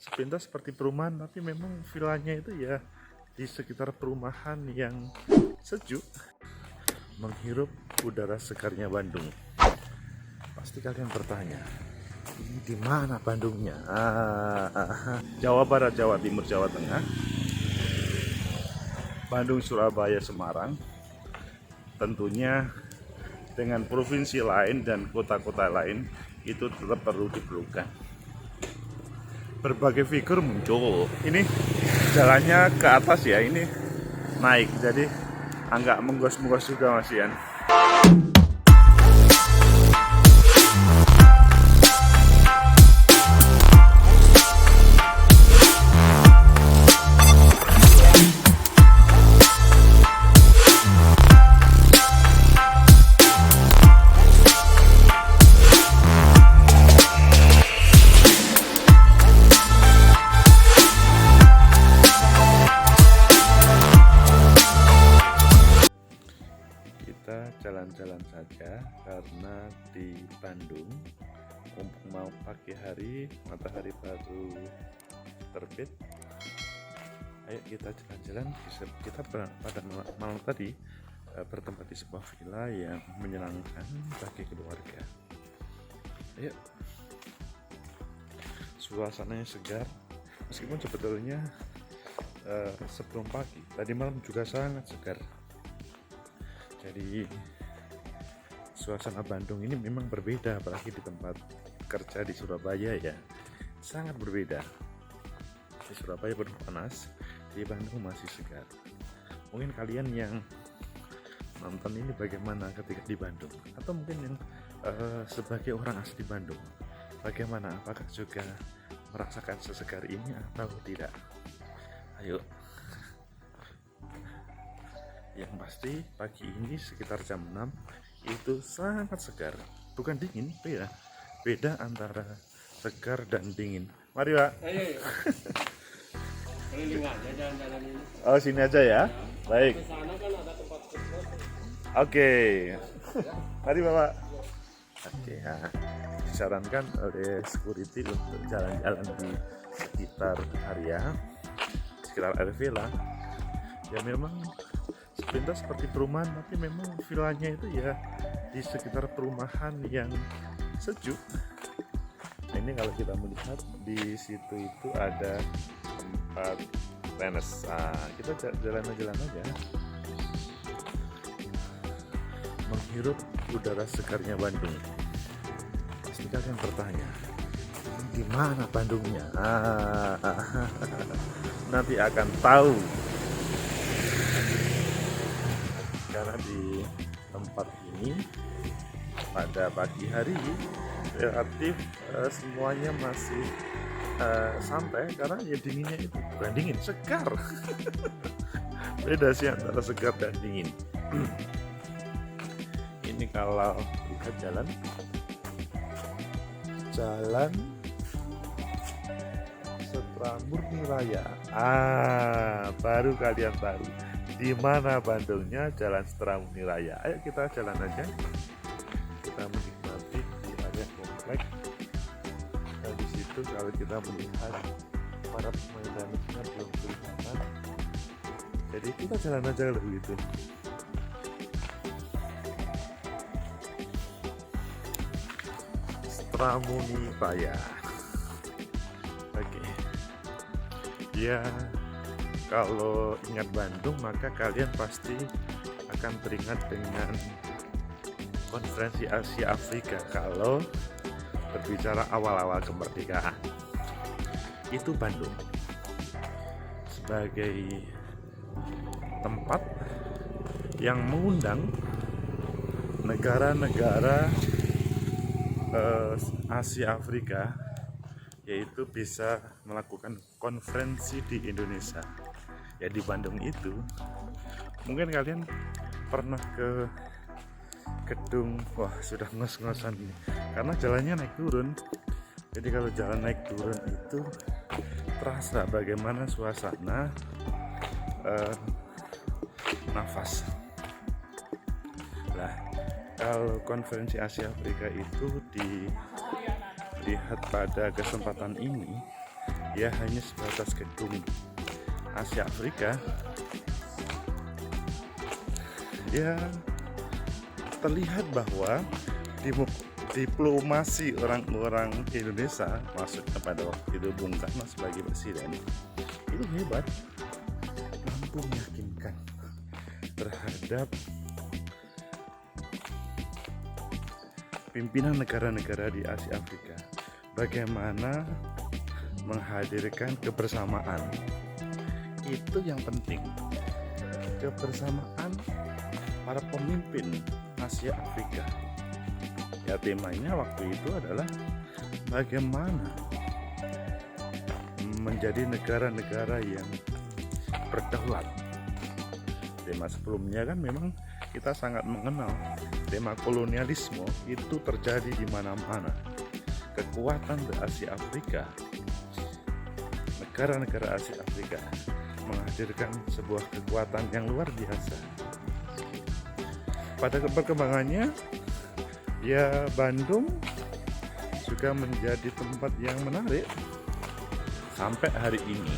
Sepintas seperti perumahan, tapi memang vilanya itu ya di sekitar perumahan yang sejuk, menghirup udara segarnya Bandung. Pasti kalian bertanya, ini di mana Bandungnya? Jawa Barat, Jawa Timur, Jawa Tengah, Bandung, Surabaya, Semarang. Tentunya dengan provinsi lain dan kota-kota lain itu tetap perlu diperlukan. Berbagai figur muncul. Ini jalannya ke atas ya, ini naik, jadi agak menggos-menggos juga Mas Ian. Kita jalan-jalan saja karena di Bandung mau pagi hari, matahari baru terbit. Ayo kita jalan-jalan. Kita pada malam tadi bertempat di sebuah villa yang menyenangkan bagi keluarga. Ayo, suasananya segar meskipun sebetulnya sebelum pagi tadi malam juga sangat segar. Jadi suasana Bandung ini memang berbeda, apalagi di tempat kerja di Surabaya ya, sangat berbeda. Di Surabaya penuh panas, di Bandung masih segar. Mungkin kalian yang nonton ini bagaimana ketika di Bandung, atau mungkin yang sebagai orang asli Bandung, bagaimana, apakah juga merasakan sesegar ini atau tidak? Ayo. Yang pasti pagi ini sekitar jam 6 itu sangat segar, bukan dingin, beda antara segar dan dingin. Mari Pak. Ayo. Keliling aja jalan-jalan ini. Oh, sini aja ya. Baik. Di sana kan ada tempat food. Oke. Mari Bapak. Oke, ya. Disarankan oleh security untuk jalan-jalan di sekitar area villa. Ya memang sepintas seperti perumahan, tapi memang villanya itu ya di sekitar perumahan yang sejuk. Nah, ini kalau kita melihat di situ itu ada tempat tenis. Nah, kita jalan-jalan aja, menghirup udara segarnya Bandung. Pasti kalian bertanya, di mana Bandungnya? Nanti akan tahu. Karena di tempat ini pada pagi hari relatif semuanya masih santai, karena ya dinginnya itu bukan dingin, segar. Beda sih antara segar dan dingin. Ini kalau lihat jalan Setra Murni Raya, baru kalian tahu di mana Bandungnya, Jalan Setra Murni Raya. Ayo kita jalan aja, kita menikmati di area komplek. Dan di situ kalau kita melihat para pemain tenisnya belum kelihatan, jadi kita jalan aja kalau begitu. Setra Murni Raya. Oke. Ya, kalau ingat Bandung maka kalian pasti akan teringat dengan konferensi Asia Afrika. Kalau berbicara awal-awal kemerdekaan, itu Bandung sebagai tempat yang mengundang negara-negara Asia Afrika, yaitu bisa melakukan konferensi di Indonesia. Ya di Bandung itu mungkin kalian pernah ke gedung, wah sudah ngos-ngosan nih karena jalannya naik turun. Jadi kalau jalan naik turun itu terasa bagaimana suasana nafas. Lah kalau konferensi Asia Afrika itu di melihat pada kesempatan ini ya hanya sebatas gedung Asia Afrika, ya terlihat bahwa diplomasi orang-orang Indonesia, maksudnya pada waktu itu Bung Karno sebagai presiden, itu hebat, mampu meyakinkan terhadap pimpinan negara-negara di Asia Afrika bagaimana menghadirkan kebersamaan. Itu yang penting, kebersamaan para pemimpin Asia Afrika. Ya, temanya waktu itu adalah bagaimana menjadi negara-negara yang berdaulat. Tema sebelumnya kan memang kita sangat mengenal tema kolonialisme itu terjadi di mana-mana. Kekuatan di Asia Afrika, negara-negara Asia Afrika menghadirkan sebuah kekuatan yang luar biasa. Pada perkembangannya, ya Bandung juga menjadi tempat yang menarik sampai hari ini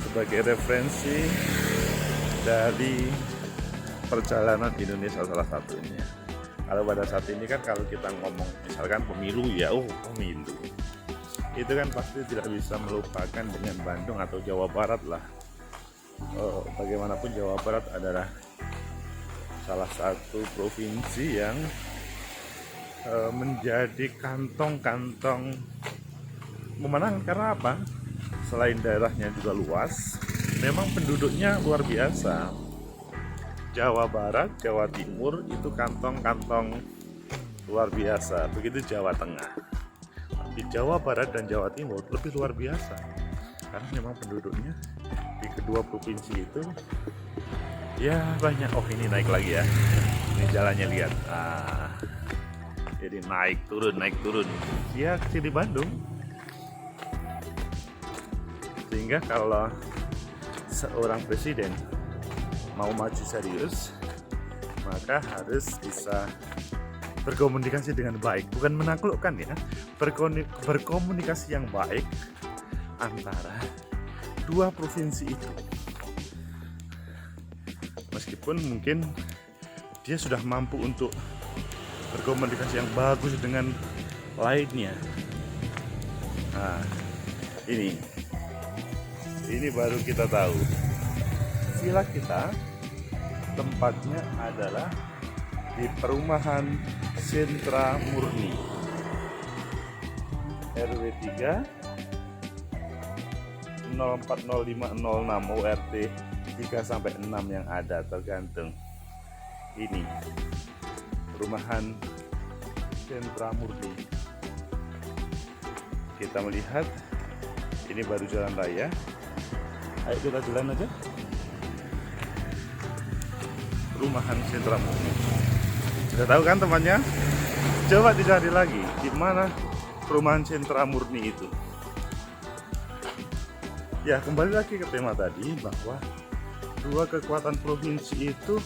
sebagai referensi dari perjalanan Indonesia salah satunya. Kalau pada saat ini kan kalau kita ngomong misalkan pemilu ya, pemilu itu kan pasti tidak bisa melupakan dengan Bandung atau Jawa Barat lah. Bagaimanapun Jawa Barat adalah salah satu provinsi yang menjadi kantong-kantong memenang. Karena apa? Selain daerahnya juga luas, memang penduduknya luar biasa. Jawa Barat, Jawa Timur itu kantong-kantong luar biasa. Begitu Jawa Tengah. Di Jawa Barat dan Jawa Timur lebih luar biasa karena memang penduduknya di kedua provinsi itu ya banyak. Ini naik lagi ya, ini jalannya lihat, jadi naik turun ya kecil di Bandung. Sehingga kalau seorang presiden mau maju serius, maka harus bisa berkomunikasi dengan baik, bukan menaklukkan ya, berkomunikasi yang baik antara dua provinsi itu. Meskipun mungkin dia sudah mampu untuk berkomunikasi yang bagus dengan lainnya. Nah, ini baru kita tahu. Villa kita tempatnya adalah di perumahan Sentra Murni RW 3 040506 URT 3-6 yang ada, tergantung. Ini perumahan Sentra Murni. Kita melihat ini baru jalan raya. Ayo kita jalan aja. Perumahan Sentra Murni. Sudah tahu kan temannya? Coba dicari lagi di mana perumahan Sentra Murni itu. Ya, kembali lagi ke tema tadi bahwa dua kekuatan provinsi itu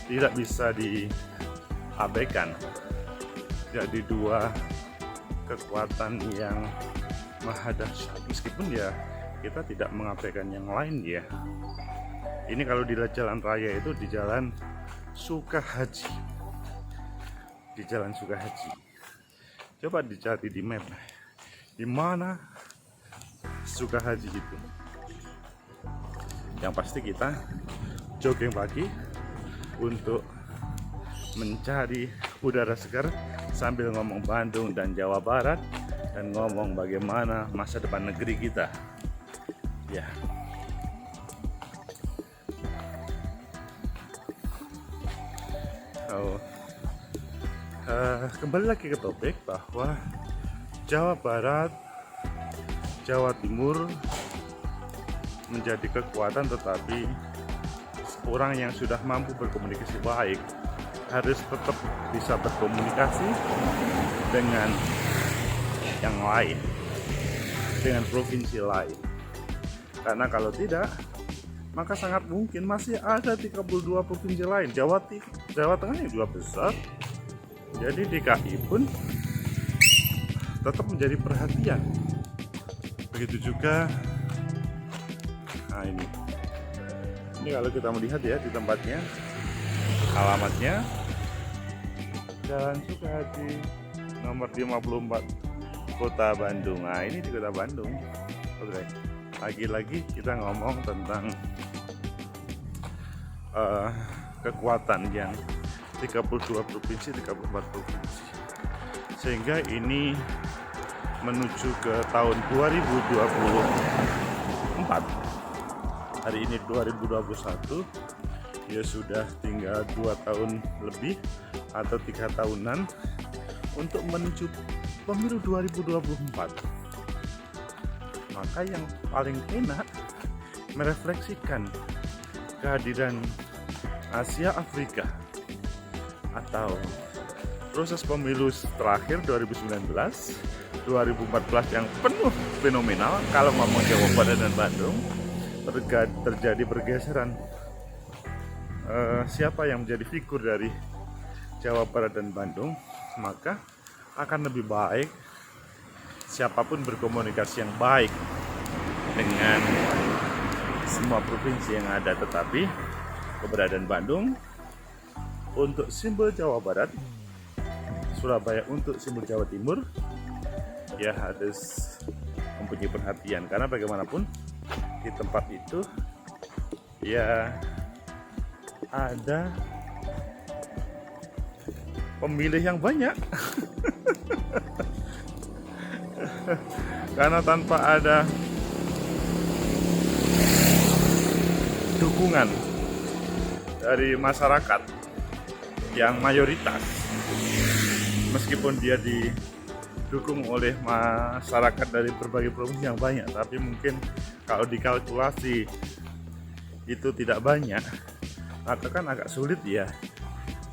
tidak bisa diabaikan. Jadi dua kekuatan yang maha dahsyat. Meskipun ya kita tidak mengabaikan yang lain ya. Ini kalau di jalan raya itu di jalan Sukahaji. Di jalan Sukahaji. Coba dicari di map. Di mana Sukahaji itu? Yang pasti kita jogging pagi untuk mencari udara segar sambil ngomong Bandung dan Jawa Barat dan ngomong bagaimana masa depan negeri kita. Ya. Kembali lagi ke topik bahwa Jawa Barat, Jawa Timur menjadi kekuatan, tetapi orang yang sudah mampu berkomunikasi baik harus tetap bisa berkomunikasi dengan yang lain, dengan provinsi lain. Karena kalau tidak, maka sangat mungkin masih ada 32 provinsi lain. Jawa Tengah yang juga besar. Jadi DKI pun tetap menjadi perhatian. Begitu juga, nah ini kalau kita melihat ya di tempatnya, alamatnya Jalan Sukahadi nomor 54 Kota Bandung. Nah ini di Kota Bandung. Oke, lagi-lagi kita ngomong tentang kekuatan yang 32 provinsi, 34 provinsi, sehingga ini menuju ke tahun 2024. Hari ini 2021, ya sudah tinggal 2 tahun lebih atau 3 tahunan untuk menuju pemilu 2024. Maka yang paling enak merefleksikan kehadiran Asia Afrika atau proses pemilu terakhir 2019, 2014 yang penuh fenomenal. Kalau ngomong Jawa Barat dan Bandung, terjadi pergeseran siapa yang menjadi figur dari Jawa Barat dan Bandung, maka akan lebih baik siapapun berkomunikasi yang baik dengan semua provinsi yang ada. Tetapi keberadaan Bandung untuk simbol Jawa Barat, Surabaya untuk simbol Jawa Timur, ya harus mempunyai perhatian, karena bagaimanapun di tempat itu ya ada pemilih yang banyak. Karena tanpa ada dukungan dari masyarakat yang mayoritas, meskipun dia didukung oleh masyarakat dari berbagai provinsi yang banyak, tapi mungkin kalau dikalkulasi itu tidak banyak, maka kan agak sulit ya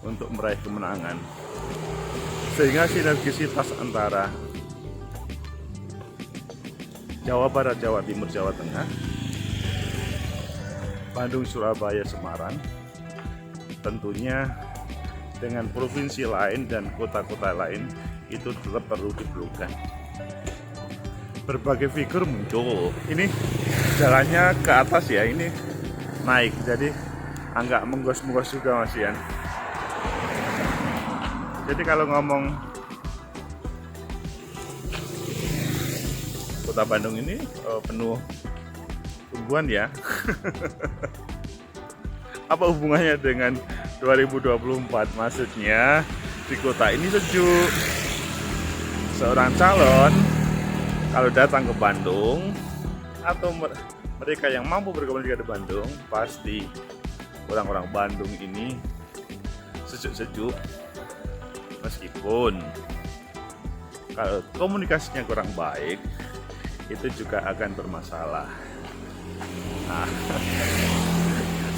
untuk meraih kemenangan. Sehingga sinergisitas antara Jawa Barat, Jawa Timur, Jawa Tengah, Bandung, Surabaya, Semarang, tentunya dengan provinsi lain dan kota-kota lain itu tetap perlu diperlukan. Berbagai figur muncul. Ini jalannya ke atas ya, ini naik, jadi agak menggos-menggos juga Mas Ian. Jadi kalau ngomong Kota Bandung ini penuh tumbuhan ya. Apa hubungannya dengan 2024? Maksudnya di kota ini sejuk. Seorang calon kalau datang ke Bandung atau mereka yang mampu berkomunikasi di Bandung, pasti orang-orang Bandung ini sejuk-sejuk. Meskipun kalau komunikasinya kurang baik, itu juga akan bermasalah. Nah,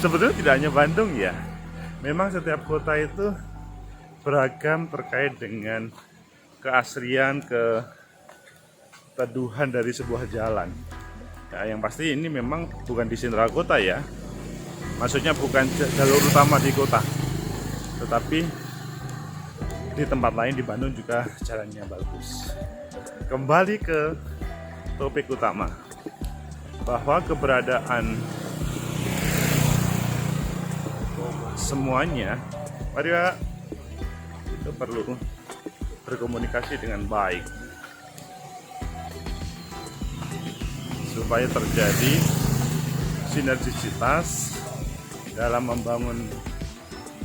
sebetulnya tidak hanya Bandung ya, memang setiap kota itu beragam terkait dengan keasrian, keteduhan dari sebuah jalan. Ya, yang pasti ini memang bukan di sentral kota ya, maksudnya bukan jalur utama di kota, tetapi di tempat lain di Bandung juga jalannya bagus. Kembali ke topik utama, bahwa keberadaan semuanya, mari itu perlu berkomunikasi dengan baik supaya terjadi sinergisitas dalam membangun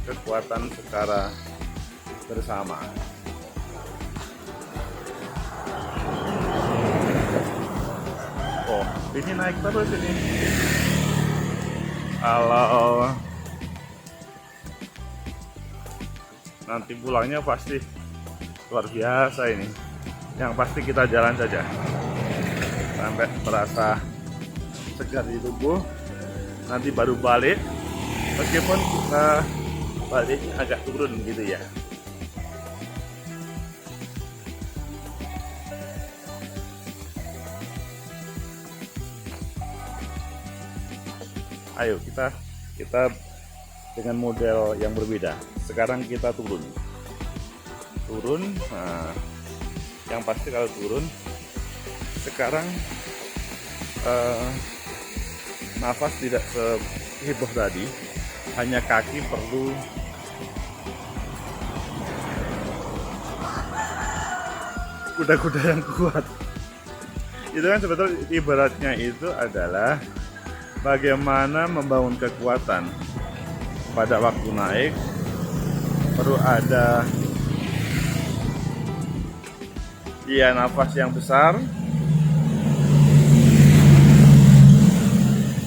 kekuatan secara bersama. Oh, ini naik terus ini. Kalau nanti pulangnya pasti luar biasa ini. Yang pasti kita jalan saja sampai terasa segar di tubuh. Nanti baru balik, meskipun kita balik agak turun gitu ya. Ayo kita dengan model yang berbeda. Sekarang kita turun. Nah, Yang pasti kalau turun sekarang nafas tidak seheboh tadi, hanya kaki perlu kuda-kuda yang kuat. Itu kan sebetulnya ibaratnya itu adalah bagaimana membangun kekuatan. Pada waktu naik perlu ada nafas yang besar,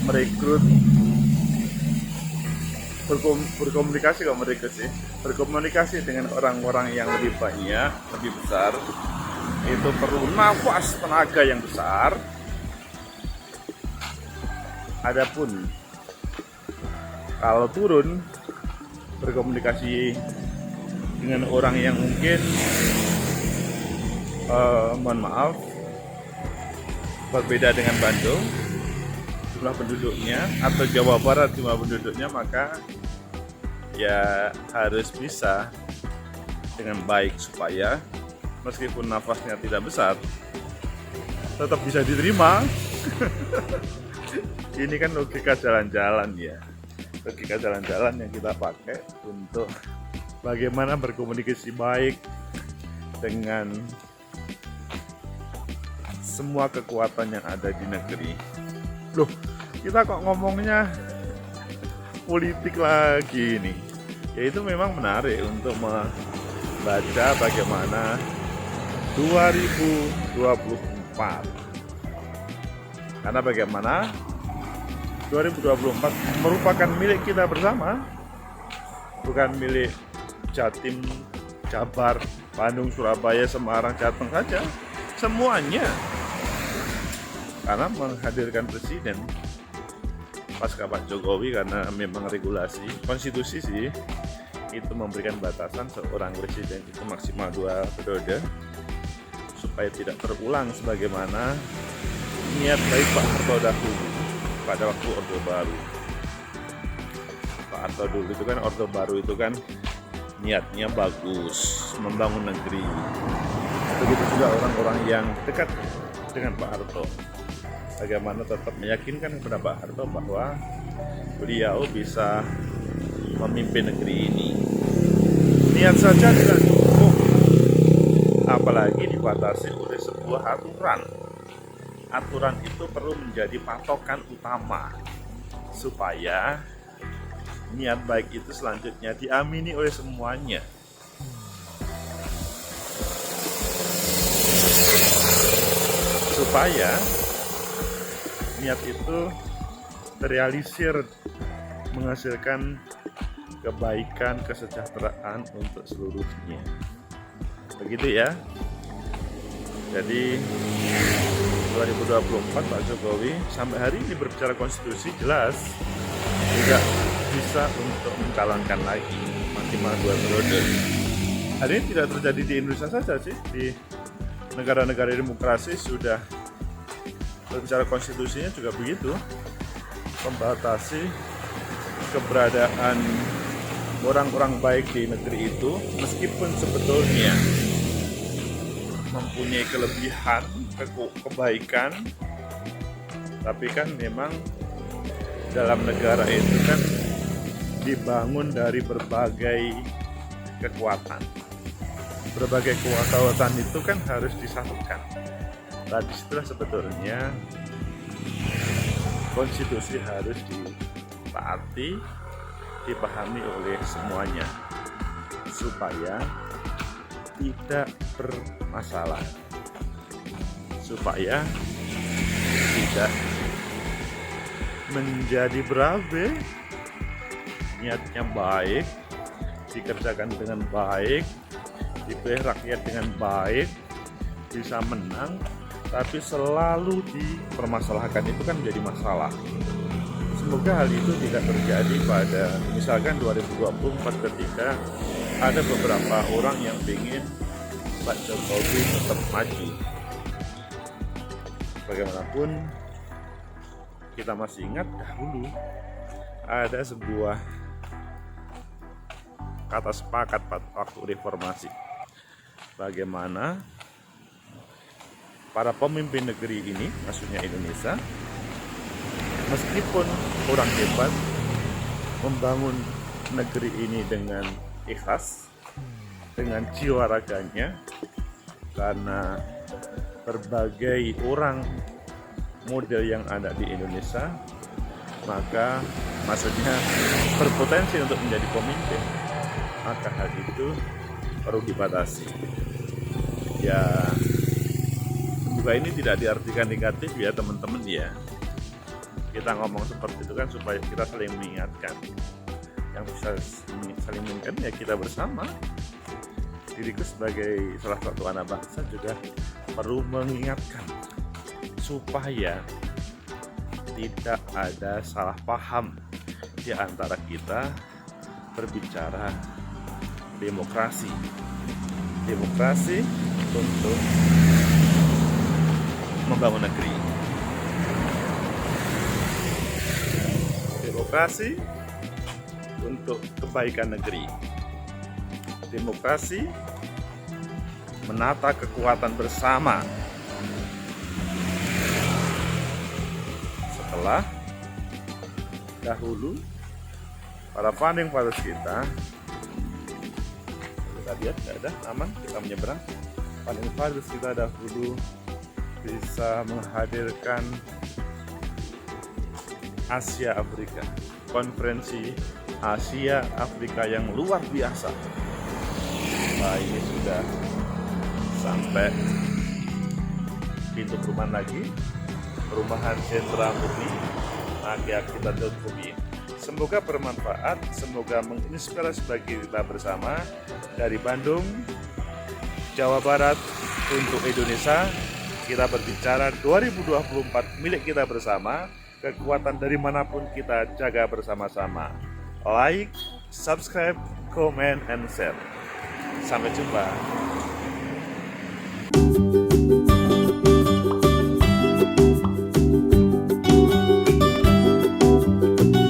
merekrut, berkomunikasi dengan orang-orang yang lebih banyak, lebih besar. Itu perlu nafas tenaga yang besar. Adapun kalau turun berkomunikasi dengan orang yang mungkin mohon maaf berbeda dengan Bandung jumlah penduduknya, atau Jawa Barat jumlah penduduknya, maka ya harus bisa dengan baik supaya meskipun nafasnya tidak besar tetap bisa diterima. Ini kan logika jalan-jalan ya, logika jalan-jalan yang kita pakai untuk bagaimana berkomunikasi baik dengan semua kekuatan yang ada di negeri. Loh, kita kok ngomongnya politik lagi nih? Ya itu memang menarik untuk membaca bagaimana 2024. Karena bagaimana 2024 merupakan milik kita bersama, bukan milik Jatim, Jabar, Bandung, Surabaya, Semarang, Jateng saja, semuanya. Karena menghadirkan presiden pasca Pak Jokowi, karena memang regulasi konstitusi sih itu memberikan batasan seorang presiden itu maksimal 2 periode supaya tidak terulang sebagaimana niat baik Pak Harto dahulu pada waktu Orde Baru. Pak Harto dulu itu kan, Orde Baru itu kan niatnya bagus, membangun negeri. Begitu juga orang-orang yang dekat dengan Pak Harto, bagaimana tetap meyakinkan kepada Pak Harto bahwa beliau bisa memimpin negeri ini. Niat saja tidak cukup, apalagi dibatasi oleh sebuah aturan. Aturan itu perlu menjadi patokan utama supaya niat baik itu selanjutnya diamini oleh semuanya. Supaya niat itu terrealisir, menghasilkan kebaikan, kesejahteraan untuk seluruhnya. Begitu ya. Jadi 2024 Pak Jokowi sampai hari ini berbicara konstitusi jelas tidak bisa untuk mencalonkan lagi maksimal 2 periode. Hari ini tidak terjadi di Indonesia saja sih, di negara-negara demokrasi sudah berbicara konstitusinya juga begitu, membatasi keberadaan orang-orang baik di negeri itu, meskipun sebetulnya mempunyai kelebihan, kebaikan, tapi kan memang dalam negara itu kan dibangun dari berbagai kekuatan. Berbagai kekuatan itu kan harus disatukan. Nah, disitulah sebetulnya konstitusi harus ditaati, dipahami oleh semuanya supaya tidak bermasalah, supaya tidak menjadi berabe, niatnya baik, dikerjakan dengan baik, dipilih rakyat dengan baik, bisa menang, tapi selalu dipermasalahkan, itu kan menjadi masalah. Semoga hal itu tidak terjadi pada misalkan 2024 ketika ada beberapa orang yang ingin Pak Jokowi tetap maju. Bagaimanapun kita masih ingat dahulu ada sebuah kata sepakat pada waktu reformasi, bagaimana para pemimpin negeri ini, maksudnya Indonesia, meskipun orang hebat, membangun negeri ini dengan ikhlas, dengan jiwa raganya, karena berbagai orang model yang ada di Indonesia, maka maksudnya berpotensi untuk menjadi pemimpin, maka hal itu perlu dibatasi. Ya, semoga ini tidak diartikan negatif ya teman-teman ya. Kita ngomong seperti itu kan supaya kita saling mengingatkan. Yang bisa saling mengingatkan ya kita bersama. Diriku sebagai salah satu anak bangsa juga perlu mengingatkan supaya tidak ada salah paham di antara kita berbicara demokrasi. Demokrasi untuk membangun negeri. Demokrasi untuk kebaikan negeri. Demokrasi menata kekuatan bersama. Setelah dahulu para founding fathers kita lihat nggak ada, aman, kita menyeberang. Founding fathers kita dahulu bisa menghadirkan Asia Afrika, konferensi Asia Afrika yang luar biasa. Nah, ini sudah sampai pintu perumahan lagi, perumahan sentra murni, maka kita tutupi. Semoga bermanfaat, semoga menginspirasi bagi kita bersama dari Bandung, Jawa Barat untuk Indonesia. Kita berbicara 2024 milik kita bersama, kekuatan dari manapun kita jaga bersama-sama. Like, subscribe, comment, and share. Sampai jumpa.